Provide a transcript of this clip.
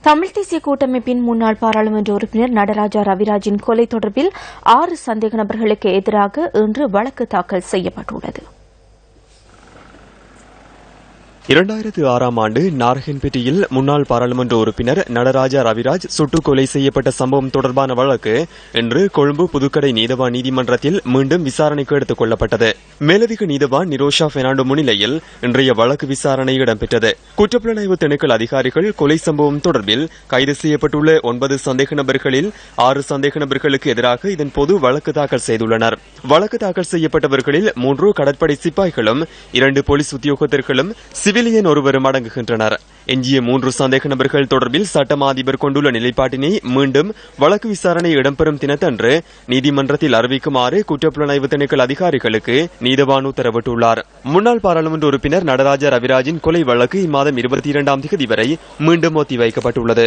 தமிழ் தேசிய கூட்டமைப்பின் முன்னாள் பாராளுமன்ற உறுப்பினர் நடராஜா ரவிராஜின் கொலை தொடர்பில் 6 சந்தேக நபர்களுக்கு எதிராக இன்று வழக்கு தாக்கல் செய்யப்பட்டுள்ளது. 2006ஆம் ஆண்டு நாரகன்பேட்டையில் முன்னாள் பாராளுமன்ற உறுப்பினர் நடராஜா ரவிராஜ் சுட்டுக் கொலை செய்யப்பட்ட சம்பவம் தொடர்பான வழக்கு இன்று கொழும்பு புதுக்கடை நீதவான் நீதிமன்றத்தில் மீண்டும் விசாரணைக்கு எடுத்துக் கொள்ளப்பட்டது. மேலதிக நீதவான் நிரோஷா பெர்னாண்டோ முன்னிலையில் இன்றைய வழக்கு விசாரணை இடம்பெற்றது. குற்றப்புலனாய்வு திணைக்கள அதிகாரிகள் கொலை சம்பவம் தொடர்பில் கைது செய்யப்பட்டுள்ள 9 சந்தேக நபர்களில் 6 சந்தேக நபர்களுக்கு எதிராக இதன் பொது வழக்கு தாக்கல் செய்துள்ளனர். வழக்கு தாக்கல் செய்யப்பட்டவர்களில் 3 கடற்படை சிப்பாய்களும் 2 போலீஸ் உத்தியோகத்தர்களும் சிவிலியன் ஒருவரும் அடங்குகின்றனர். எஞ்சிய 3 சந்தேக நபர்கள் தொடர்பில் சட்டமா அதிபர் கொண்டுள்ள நிலைப்பாட்டினை மீண்டும் வழக்கு விசாரணை இடம்பெறும் தினத்தன்று நீதிமன்றத்தில் அறிவிக்குமாறு குற்றப்புலனாய்வு திணைக்கள அதிகாரிகளுக்கு நீதவான் உத்தரவிட்டுள்ளார். முன்னாள் பாராளுமன்ற உறுப்பினர் நடராஜா ரவிராஜின் கொலை வழக்கு இம்மாதம் 22ஆம் தேதி வரை மீண்டும் ஒத்திவைக்கப்பட்டுள்ளது.